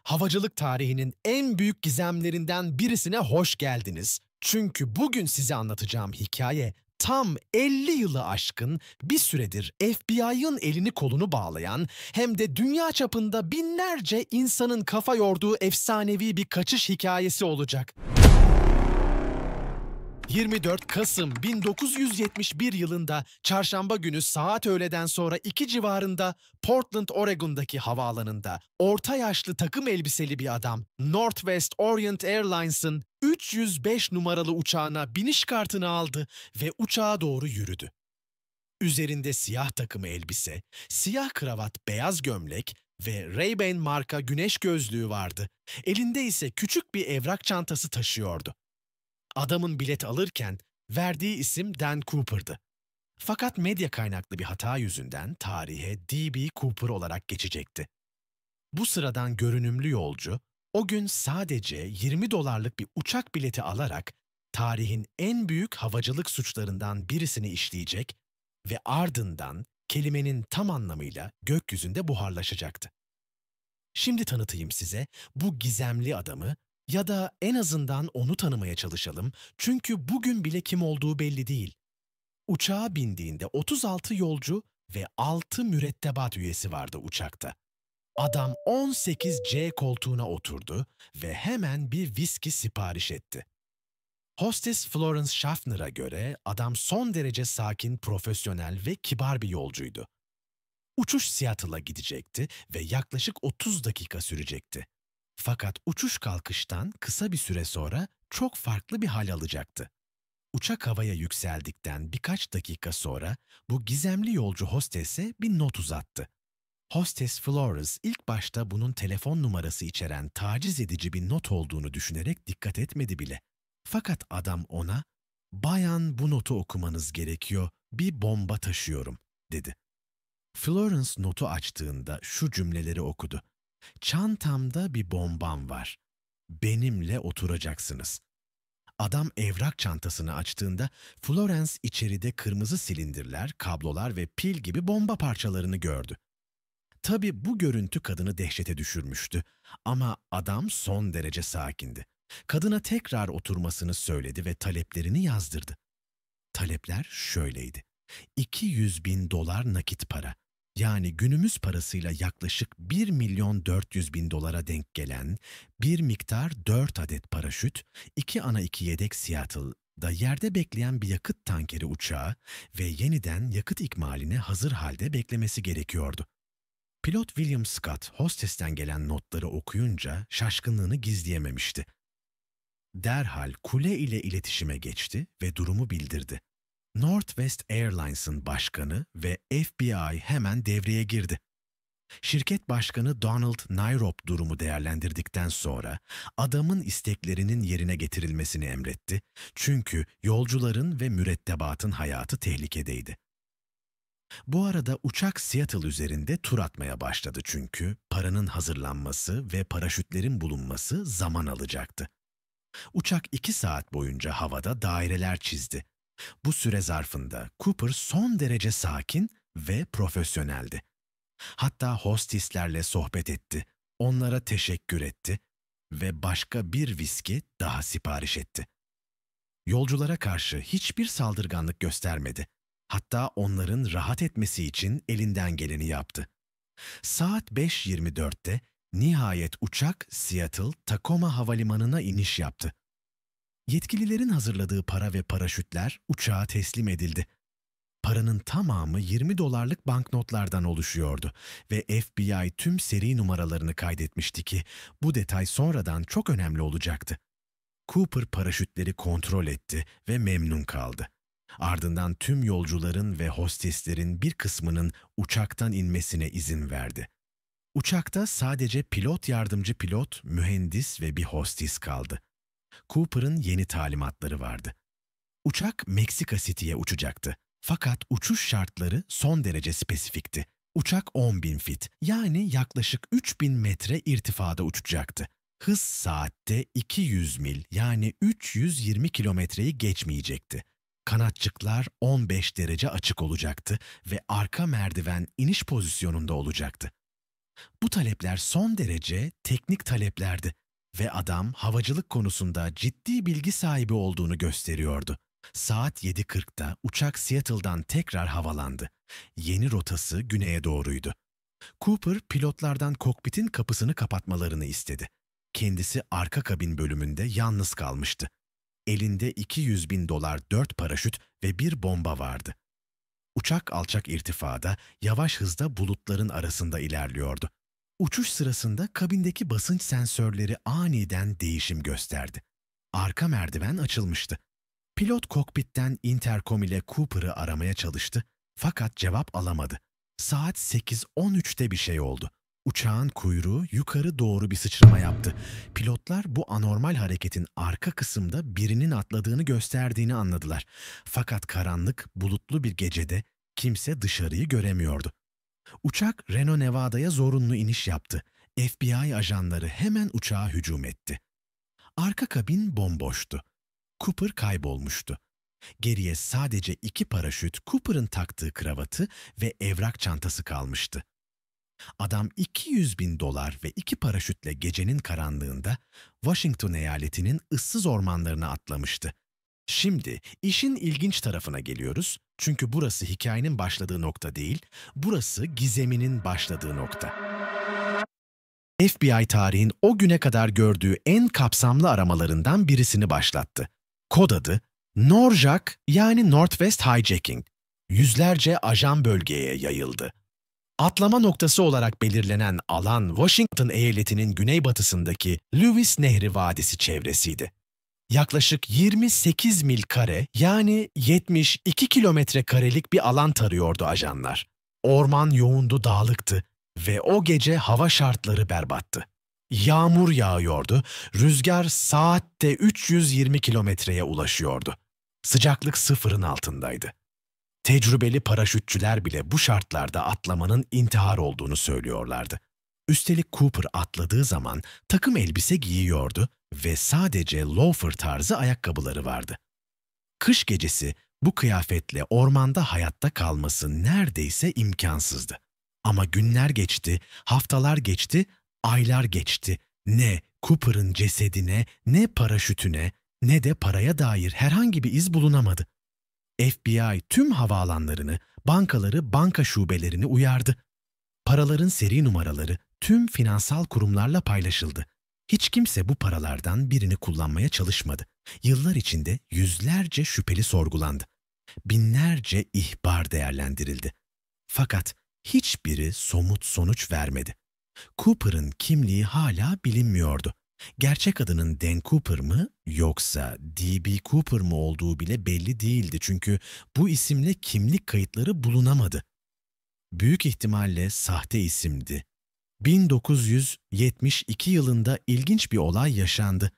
Havacılık tarihinin en büyük gizemlerinden birisine hoş geldiniz. Çünkü bugün size anlatacağım hikaye tam 50 yılı aşkın bir süredir FBI'ın elini kolunu bağlayan hem de dünya çapında binlerce insanın kafa yorduğu efsanevi bir kaçış hikayesi olacak. 24 Kasım 1971 yılında çarşamba günü saat öğleden sonra 2 civarında Portland, Oregon'daki havaalanında orta yaşlı takım elbiseli bir adam Northwest Orient Airlines'ın 305 numaralı uçağına biniş kartını aldı ve uçağa doğru yürüdü. Üzerinde siyah takım elbise, siyah kravat, beyaz gömlek ve Ray-Ban marka güneş gözlüğü vardı. Elinde ise küçük bir evrak çantası taşıyordu. Adamın bilet alırken verdiği isim Dan Cooper'dı. Fakat medya kaynaklı bir hata yüzünden tarihe D.B. Cooper olarak geçecekti. Bu sıradan görünümlü yolcu o gün sadece 20 dolarlık bir uçak bileti alarak tarihin en büyük havacılık suçlarından birisini işleyecek ve ardından kelimenin tam anlamıyla gökyüzünde buharlaşacaktı. Şimdi tanıtayım size bu gizemli adamı ya da en azından onu tanımaya çalışalım çünkü bugün bile kim olduğu belli değil. Uçağa bindiğinde 36 yolcu ve 6 mürettebat üyesi vardı uçakta. Adam 18C koltuğuna oturdu ve hemen bir viski sipariş etti. Hostes Florence Schaffner'a göre adam son derece sakin, profesyonel ve kibar bir yolcuydu. Uçuş Seattle'a gidecekti ve yaklaşık 30 dakika sürecekti. Fakat uçuş kalkıştan kısa bir süre sonra çok farklı bir hal alacaktı. Uçak havaya yükseldikten birkaç dakika sonra bu gizemli yolcu hostese bir not uzattı. Hostes Flores ilk başta bunun telefon numarası içeren taciz edici bir not olduğunu düşünerek dikkat etmedi bile. Fakat adam ona, "Bayan, bu notu okumanız gerekiyor, bir bomba taşıyorum," dedi. Florence notu açtığında şu cümleleri okudu. "Çantamda bir bombam var. Benimle oturacaksınız." Adam evrak çantasını açtığında Florence içeride kırmızı silindirler, kablolar ve pil gibi bomba parçalarını gördü. Tabii bu görüntü kadını dehşete düşürmüştü ama adam son derece sakindi. Kadına tekrar oturmasını söyledi ve taleplerini yazdırdı. Talepler şöyleydi: 200 bin dolar nakit para, yani günümüz parasıyla yaklaşık 1 milyon 400 bin dolara denk gelen bir miktar 4 adet paraşüt, 2 ana 2 yedek Seattle'da yerde bekleyen bir yakıt tankeri uçağı ve yeniden yakıt ikmaline hazır halde beklemesi gerekiyordu. Pilot William Scott, hostesten gelen notları okuyunca şaşkınlığını gizleyememişti. Derhal kule ile iletişime geçti ve durumu bildirdi. Northwest Airlines'ın başkanı ve FBI hemen devreye girdi. Şirket başkanı Donald Nairop durumu değerlendirdikten sonra adamın isteklerinin yerine getirilmesini emretti. Çünkü yolcuların ve mürettebatın hayatı tehlikedeydi. Bu arada uçak Seattle üzerinde tur atmaya başladı çünkü paranın hazırlanması ve paraşütlerin bulunması zaman alacaktı. Uçak 2 saat boyunca havada daireler çizdi. Bu süre zarfında Cooper son derece sakin ve profesyoneldi. Hatta hosteslerle sohbet etti, onlara teşekkür etti ve başka bir viski daha sipariş etti. Yolculara karşı hiçbir saldırganlık göstermedi. Hatta onların rahat etmesi için elinden geleni yaptı. Saat 5:24'te nihayet uçak Seattle-Tacoma Havalimanı'na iniş yaptı. Yetkililerin hazırladığı para ve paraşütler uçağa teslim edildi. Paranın tamamı 20 dolarlık banknotlardan oluşuyordu ve FBI tüm seri numaralarını kaydetmişti ki bu detay sonradan çok önemli olacaktı. Cooper paraşütleri kontrol etti ve memnun kaldı. Ardından tüm yolcuların ve hosteslerin bir kısmının uçaktan inmesine izin verdi. Uçakta sadece pilot, yardımcı pilot, mühendis ve bir hostes kaldı. Cooper'ın yeni talimatları vardı. Uçak Meksika City'ye uçacaktı. Fakat uçuş şartları son derece spesifikti. Uçak 10.000 fit, yani yaklaşık 3.000 metre irtifada uçacaktı. Hız saatte 200 mil, yani 320 kilometreyi geçmeyecekti. Kanatçıklar 15 derece açık olacaktı ve arka merdiven iniş pozisyonunda olacaktı. Bu talepler son derece teknik taleplerdi ve adam havacılık konusunda ciddi bilgi sahibi olduğunu gösteriyordu. Saat 7:40'da uçak Seattle'dan tekrar havalandı. Yeni rotası güneye doğruydu. Cooper pilotlardan kokpitin kapısını kapatmalarını istedi. Kendisi arka kabin bölümünde yalnız kalmıştı. Elinde $200.000 4 paraşüt ve bir bomba vardı. Uçak alçak irtifada, yavaş hızda bulutların arasında ilerliyordu. Uçuş sırasında kabindeki basınç sensörleri aniden değişim gösterdi. Arka merdiven açılmıştı. Pilot kokpitten interkom ile Cooper'ı aramaya çalıştı fakat cevap alamadı. Saat 8:13'te bir şey oldu. Uçağın kuyruğu yukarı doğru bir sıçrama yaptı. Pilotlar bu anormal hareketin arka kısımda birinin atladığını gösterdiğini anladılar. Fakat karanlık, bulutlu bir gecede kimse dışarıyı göremiyordu. Uçak Reno, Nevada'ya zorunlu iniş yaptı. FBI ajanları hemen uçağa hücum etti. Arka kabin bomboştu. Cooper kaybolmuştu. Geriye sadece 2 paraşüt, Cooper'ın taktığı kravatı ve evrak çantası kalmıştı. Adam $200.000 ve 2 paraşütle gecenin karanlığında Washington eyaletinin ıssız ormanlarına atlamıştı. Şimdi işin ilginç tarafına geliyoruz. Çünkü burası hikayenin başladığı nokta değil, burası gizeminin başladığı nokta. FBI tarihin o güne kadar gördüğü en kapsamlı aramalarından birisini başlattı. Kod adı Norjack yani Northwest Hijacking. Yüzlerce ajan bölgeye yayıldı. Atlama noktası olarak belirlenen alan Washington eyaletinin güneybatısındaki Lewis Nehri Vadisi çevresiydi. Yaklaşık 28 mil kare yani 72 kilometre karelik bir alan tarıyordu ajanlar. Orman yoğundu, dağlıktı ve o gece hava şartları berbattı. Yağmur yağıyordu, rüzgar saatte 320 kilometreye ulaşıyordu. Sıcaklık sıfırın altındaydı. Tecrübeli paraşütçüler bile bu şartlarda atlamanın intihar olduğunu söylüyorlardı. Üstelik Cooper atladığı zaman takım elbise giyiyordu ve sadece loafer tarzı ayakkabıları vardı. Kış gecesi bu kıyafetle ormanda hayatta kalması neredeyse imkansızdı. Ama günler geçti, haftalar geçti, aylar geçti. Ne Cooper'ın cesedine, ne paraşütüne, ne de paraya dair herhangi bir iz bulunamadı. FBI tüm havaalanlarını, bankaları, banka şubelerini uyardı. Paraların seri numaraları tüm finansal kurumlarla paylaşıldı. Hiç kimse bu paralardan birini kullanmaya çalışmadı. Yıllar içinde yüzlerce şüpheli sorgulandı. Binlerce ihbar değerlendirildi. Fakat hiçbiri somut sonuç vermedi. Cooper'ın kimliği hala bilinmiyordu. Gerçek adının Dan Cooper mı yoksa D.B. Cooper mı olduğu bile belli değildi çünkü bu isimle kimlik kayıtları bulunamadı. Büyük ihtimalle sahte isimdi. 1972 yılında ilginç bir olay yaşandı.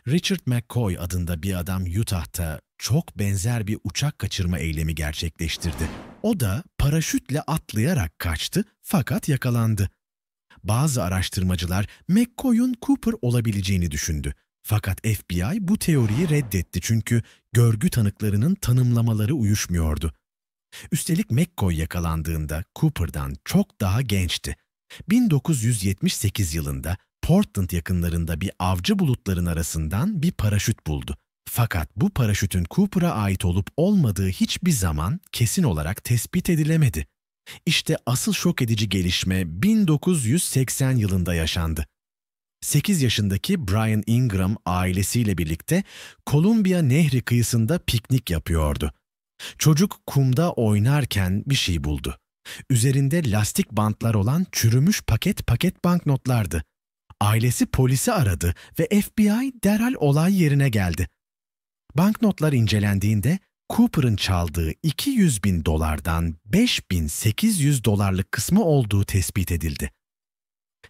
Richard McCoy adında bir adam Utah'ta çok benzer bir uçak kaçırma eylemi gerçekleştirdi. O da paraşütle atlayarak kaçtı fakat yakalandı. Bazı araştırmacılar McCoy'un Cooper olabileceğini düşündü. Fakat FBI bu teoriyi reddetti çünkü görgü tanıklarının tanımlamaları uyuşmuyordu. Üstelik McCoy yakalandığında Cooper'dan çok daha gençti. 1978 yılında Portland yakınlarında bir avcı bulutların arasından bir paraşüt buldu. Fakat bu paraşütün Cooper'a ait olup olmadığı hiçbir zaman kesin olarak tespit edilemedi. İşte asıl şok edici gelişme 1980 yılında yaşandı. 8 yaşındaki Brian Ingram ailesiyle birlikte Columbia Nehri kıyısında piknik yapıyordu. Çocuk kumda oynarken bir şey buldu. Üzerinde lastik bantlar olan çürümüş paket banknotlardı. Ailesi polisi aradı ve FBI derhal olay yerine geldi. Banknotlar incelendiğinde Cooper'ın çaldığı $200.000'dan $5.800 kısmı olduğu tespit edildi.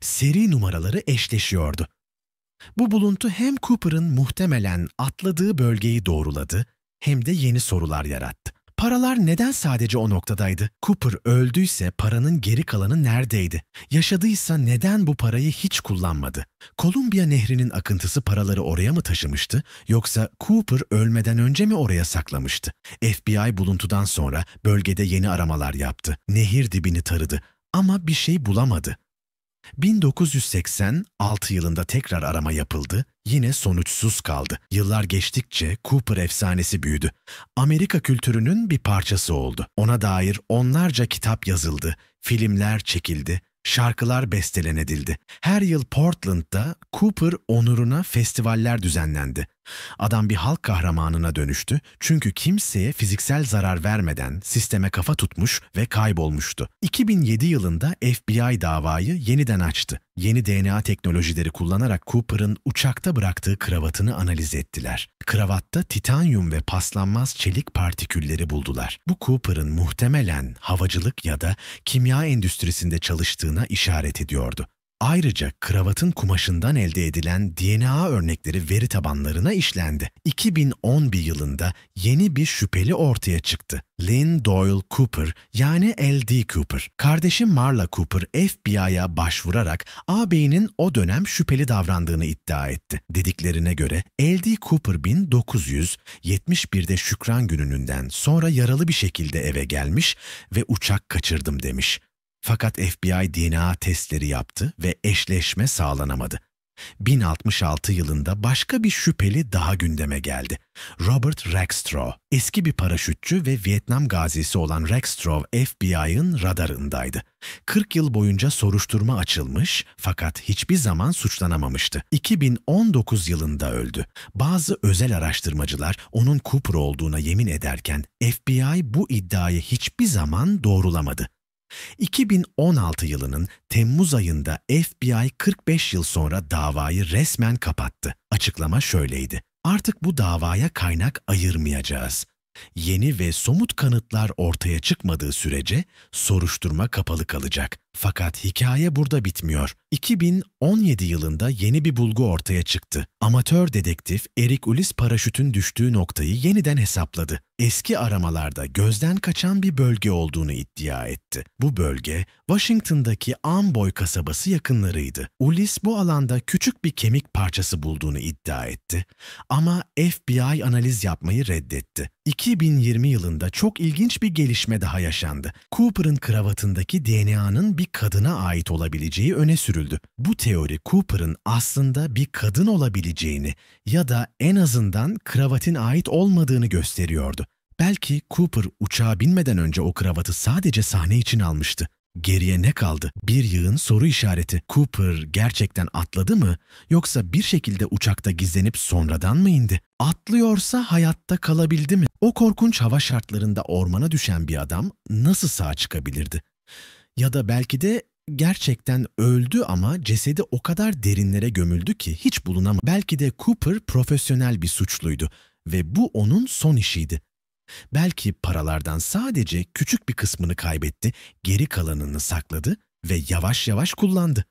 Seri numaraları eşleşiyordu. Bu buluntu hem Cooper'ın muhtemelen atladığı bölgeyi doğruladı hem de yeni sorular yarattı. Paralar neden sadece o noktadaydı? Cooper öldüyse paranın geri kalanı neredeydi? Yaşadıysa neden bu parayı hiç kullanmadı? Columbia Nehri'nin akıntısı paraları oraya mı taşımıştı? Yoksa Cooper ölmeden önce mi oraya saklamıştı? FBI buluntudan sonra bölgede yeni aramalar yaptı. Nehir dibini taradı ama bir şey bulamadı. 1986 yılında tekrar arama yapıldı, yine sonuçsuz kaldı. Yıllar geçtikçe Cooper efsanesi büyüdü. Amerika kültürünün bir parçası oldu. Ona dair onlarca kitap yazıldı, filmler çekildi, şarkılar bestelenedildi. Her yıl Portland'da Cooper onuruna festivaller düzenlendi. Adam bir halk kahramanına dönüştü çünkü kimseye fiziksel zarar vermeden sisteme kafa tutmuş ve kaybolmuştu. 2007 yılında FBI davayı yeniden açtı. Yeni DNA teknolojileri kullanarak Cooper'ın uçakta bıraktığı kravatını analiz ettiler. Kravatta titanyum ve paslanmaz çelik partikülleri buldular. Bu Cooper'ın muhtemelen havacılık ya da kimya endüstrisinde çalıştığına işaret ediyordu. Ayrıca kravatın kumaşından elde edilen DNA örnekleri veri tabanlarına işlendi. 2011 yılında yeni bir şüpheli ortaya çıktı. Lynn Doyle Cooper yani L.D. Cooper. Kardeşi Marla Cooper FBI'ya başvurarak ağabeyinin o dönem şüpheli davrandığını iddia etti. Dediklerine göre L.D. Cooper 1971'de Şükran Günü'nden sonra yaralı bir şekilde eve gelmiş ve uçak kaçırdım demiş. Fakat FBI DNA testleri yaptı ve eşleşme sağlanamadı. 1066 yılında başka bir şüpheli daha gündeme geldi. Robert Rackstraw, eski bir paraşütçü ve Vietnam gazisi olan Rackstraw FBI'ın radarındaydı. 40 yıl boyunca soruşturma açılmış fakat hiçbir zaman suçlanamamıştı. 2019 yılında öldü. Bazı özel araştırmacılar onun Cooper olduğuna yemin ederken FBI bu iddiayı hiçbir zaman doğrulamadı. 2016 yılının Temmuz ayında FBI 45 yıl sonra davayı resmen kapattı. Açıklama şöyleydi: "Artık bu davaya kaynak ayırmayacağız. Yeni ve somut kanıtlar ortaya çıkmadığı sürece soruşturma kapalı kalacak." Fakat hikaye burada bitmiyor. 2017 yılında yeni bir bulgu ortaya çıktı. Amatör dedektif Eric Ulis paraşütün düştüğü noktayı yeniden hesapladı. Eski aramalarda gözden kaçan bir bölge olduğunu iddia etti. Bu bölge Washington'daki Amboy kasabası yakınlarıydı. Ulis bu alanda küçük bir kemik parçası bulduğunu iddia etti. Ama FBI analiz yapmayı reddetti. 2020 yılında çok ilginç bir gelişme daha yaşandı. Cooper'ın kravatındaki DNA'nın bir kadına ait olabileceği öne sürüldü. Bu teori Cooper'ın aslında bir kadın olabileceğini ya da en azından kravatın ait olmadığını gösteriyordu. Belki Cooper uçağa binmeden önce o kravatı sadece sahne için almıştı. Geriye ne kaldı? Bir yığın soru işareti. Cooper gerçekten atladı mı? Yoksa bir şekilde uçakta gizlenip sonradan mı indi? Atlıyorsa hayatta kalabildi mi? O korkunç hava şartlarında ormana düşen bir adam nasıl sağ çıkabilirdi? Ya da belki de gerçekten öldü ama cesedi o kadar derinlere gömüldü ki hiç bulunamadı. Belki de Cooper profesyonel bir suçluydu ve bu onun son işiydi. Belki paralardan sadece küçük bir kısmını kaybetti, geri kalanını sakladı ve yavaş yavaş kullandı.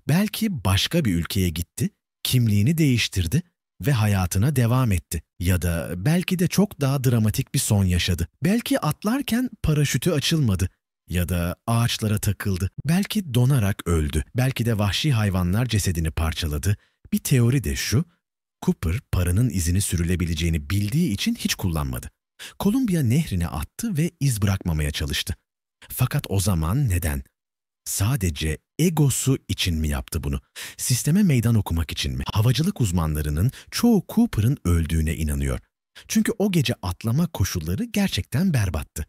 Belki başka bir ülkeye gitti, kimliğini değiştirdi ve hayatına devam etti. Ya da belki de çok daha dramatik bir son yaşadı. Belki atlarken paraşütü açılmadı. Ya da ağaçlara takıldı. Belki donarak öldü. Belki de vahşi hayvanlar cesedini parçaladı. Bir teori de şu: Cooper paranın izini sürülebileceğini bildiği için hiç kullanmadı. Kolumbiya nehrine attı ve iz bırakmamaya çalıştı. Fakat o zaman neden? Sadece egosu için mi yaptı bunu? Sisteme meydan okumak için mi? Havacılık uzmanlarının çoğu Cooper'ın öldüğüne inanıyor. Çünkü o gece atlama koşulları gerçekten berbattı.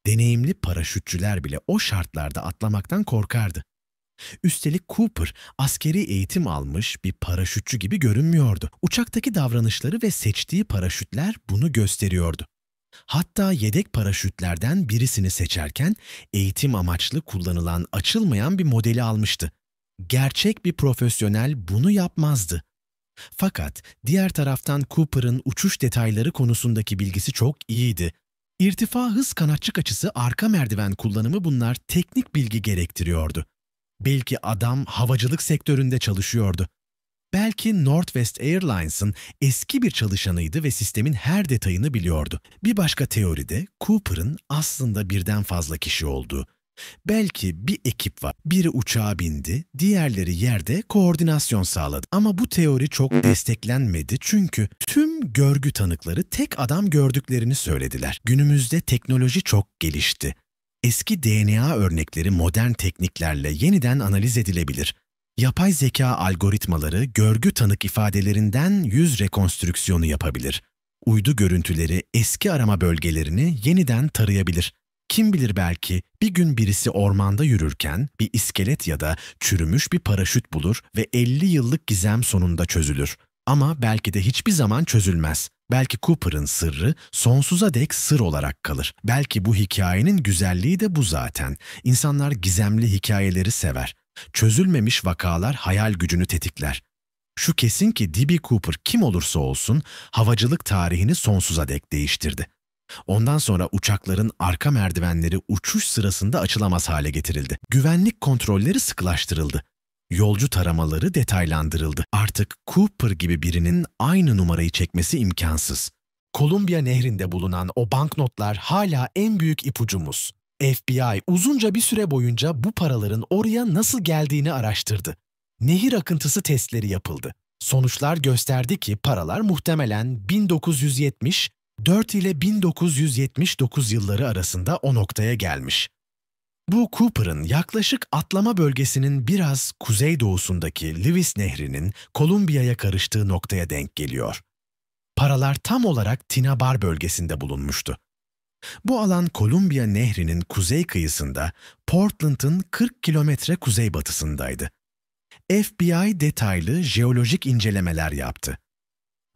Deneyimli paraşütçüler bile o şartlarda atlamaktan korkardı. Üstelik Cooper askeri eğitim almış bir paraşütçü gibi görünmüyordu. Uçaktaki davranışları ve seçtiği paraşütler bunu gösteriyordu. Hatta yedek paraşütlerden birisini seçerken eğitim amaçlı kullanılan açılmayan bir modeli almıştı. Gerçek bir profesyonel bunu yapmazdı. Fakat diğer taraftan Cooper'ın uçuş detayları konusundaki bilgisi çok iyiydi. İrtifa, hız, kanatçık açısı, arka merdiven kullanımı, bunlar teknik bilgi gerektiriyordu. Belki adam havacılık sektöründe çalışıyordu. Belki Northwest Airlines'ın eski bir çalışanıydı ve sistemin her detayını biliyordu. Bir başka teoride Cooper'ın aslında birden fazla kişi olduğu. Belki bir ekip var. Biri uçağa bindi, diğerleri yerde koordinasyon sağladı. Ama bu teori çok desteklenmedi çünkü tüm görgü tanıkları tek adam gördüklerini söylediler. Günümüzde teknoloji çok gelişti. Eski DNA örnekleri modern tekniklerle yeniden analiz edilebilir. Yapay zeka algoritmaları görgü tanık ifadelerinden yüz rekonstrüksiyonu yapabilir. Uydu görüntüleri eski arama bölgelerini yeniden tarayabilir. Kim bilir, belki bir gün birisi ormanda yürürken bir iskelet ya da çürümüş bir paraşüt bulur ve 50 yıllık gizem sonunda çözülür. Ama belki de hiçbir zaman çözülmez. Belki Cooper'ın sırrı sonsuza dek sır olarak kalır. Belki bu hikayenin güzelliği de bu zaten. İnsanlar gizemli hikayeleri sever. Çözülmemiş vakalar hayal gücünü tetikler. Şu kesin ki D.B. Cooper kim olursa olsun havacılık tarihini sonsuza dek değiştirdi. Ondan sonra uçakların arka merdivenleri uçuş sırasında açılamaz hale getirildi. Güvenlik kontrolleri sıkılaştırıldı. Yolcu taramaları detaylandırıldı. Artık Cooper gibi birinin aynı numarayı çekmesi imkansız. Kolumbiya Nehri'nde bulunan o banknotlar hala en büyük ipucumuz. FBI uzunca bir süre boyunca bu paraların oraya nasıl geldiğini araştırdı. Nehir akıntısı testleri yapıldı. Sonuçlar gösterdi ki paralar muhtemelen 1974 ile 1979 yılları arasında o noktaya gelmiş. Bu Cooper'ın yaklaşık atlama bölgesinin biraz kuzeydoğusundaki Lewis Nehri'nin Kolumbiya'ya karıştığı noktaya denk geliyor. Paralar tam olarak Tinabar bölgesinde bulunmuştu. Bu alan Kolumbiya Nehri'nin kuzey kıyısında, Portland'ın 40 kilometre kuzeybatısındaydı. FBI detaylı jeolojik incelemeler yaptı.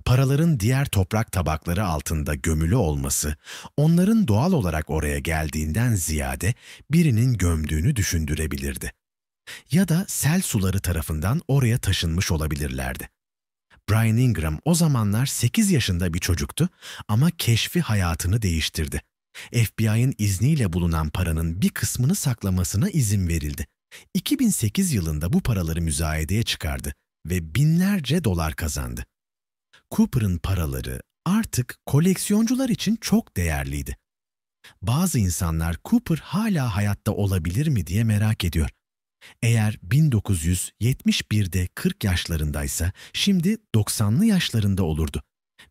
Paraların diğer toprak tabakları altında gömülü olması, onların doğal olarak oraya geldiğinden ziyade birinin gömdüğünü düşündürebilirdi. Ya da sel suları tarafından oraya taşınmış olabilirlerdi. Brian Ingram o zamanlar 8 yaşında bir çocuktu ama keşfi hayatını değiştirdi. FBI'nin izniyle bulunan paranın bir kısmını saklamasına izin verildi. 2008 yılında bu paraları müzayedeye çıkardı ve binlerce dolar kazandı. Cooper'ın paraları artık koleksiyoncular için çok değerliydi. Bazı insanlar Cooper hala hayatta olabilir mi diye merak ediyor. Eğer 1971'de 40 yaşlarındaysa şimdi 90'lı yaşlarında olurdu.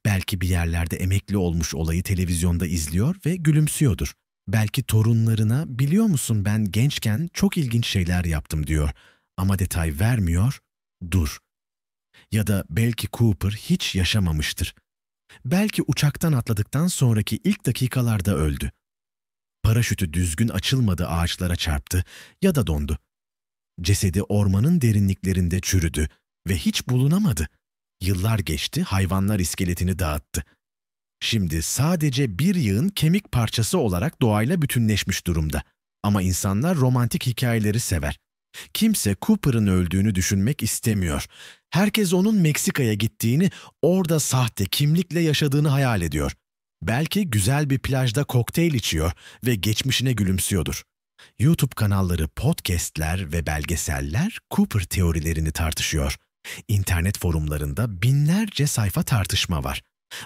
Belki bir yerlerde emekli olmuş olayı televizyonda izliyor ve gülümsüyordur. Belki torunlarına "Biliyor musun, ben gençken çok ilginç şeyler yaptım" diyor ama detay vermiyor, dur. Ya da belki Cooper hiç yaşamamıştır. Belki uçaktan atladıktan sonraki ilk dakikalarda öldü. Paraşütü düzgün açılmadı, ağaçlara çarptı ya da dondu. Cesedi ormanın derinliklerinde çürüdü ve hiç bulunamadı. Yıllar geçti, hayvanlar iskeletini dağıttı. Şimdi sadece bir yığın kemik parçası olarak doğayla bütünleşmiş durumda. Ama insanlar romantik hikayeleri sever. Kimse Cooper'ın öldüğünü düşünmek istemiyor. Herkes onun Meksika'ya gittiğini, orada sahte kimlikle yaşadığını hayal ediyor. Belki güzel bir plajda kokteyl içiyor ve geçmişine gülümsüyordur. YouTube kanalları, podcastler ve belgeseller Cooper teorilerini tartışıyor. İnternet forumlarında binlerce sayfa tartışma var.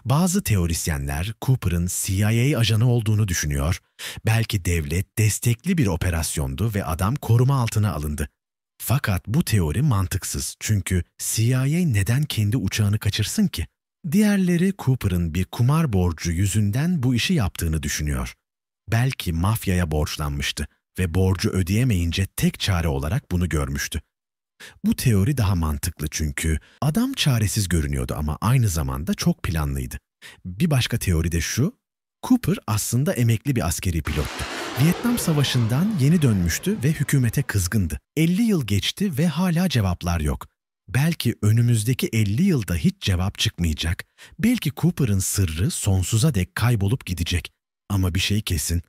Bazı teorisyenler Cooper'ın CIA ajanı olduğunu düşünüyor. Belki devlet destekli bir operasyondu ve adam koruma altına alındı. Fakat bu teori mantıksız, çünkü CIA neden kendi uçağını kaçırsın ki? Diğerleri Cooper'ın bir kumar borcu yüzünden bu işi yaptığını düşünüyor. Belki mafyaya borçlanmıştı ve borcu ödeyemeyince tek çare olarak bunu görmüştü. Bu teori daha mantıklı çünkü adam çaresiz görünüyordu ama aynı zamanda çok planlıydı. Bir başka teori de şu: Cooper aslında emekli bir askeri pilottu. Vietnam Savaşı'ndan yeni dönmüştü ve hükümete kızgındı. 50 yıl geçti ve hala cevaplar yok. Belki önümüzdeki 50 yılda hiç cevap çıkmayacak. Belki Cooper'ın sırrı sonsuza dek kaybolup gidecek. Ama bir şey kesin: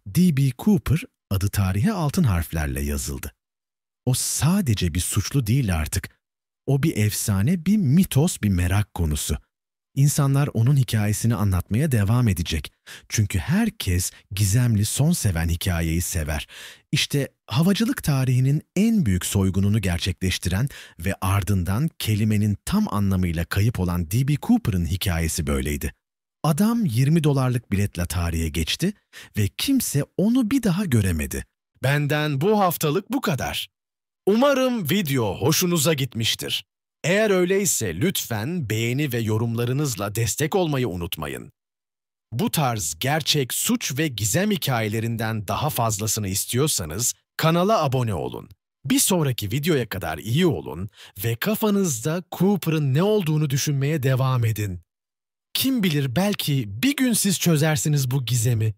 D.B. Cooper adı tarihe altın harflerle yazıldı. O sadece bir suçlu değil artık. O bir efsane, bir mitos, bir merak konusu. İnsanlar onun hikayesini anlatmaya devam edecek. Çünkü herkes gizemli, son seven hikayeyi sever. İşte havacılık tarihinin en büyük soygununu gerçekleştiren ve ardından kelimenin tam anlamıyla kayıp olan D.B. Cooper'ın hikayesi böyleydi. Adam 20 dolarlık biletle tarihe geçti ve kimse onu bir daha göremedi. Benden bu haftalık bu kadar. Umarım video hoşunuza gitmiştir. Eğer öyleyse lütfen beğeni ve yorumlarınızla destek olmayı unutmayın. Bu tarz gerçek suç ve gizem hikayelerinden daha fazlasını istiyorsanız kanala abone olun. Bir sonraki videoya kadar iyi olun ve kafanızda Cooper'ın ne olduğunu düşünmeye devam edin. Kim bilir belki bir gün siz çözersiniz bu gizemi.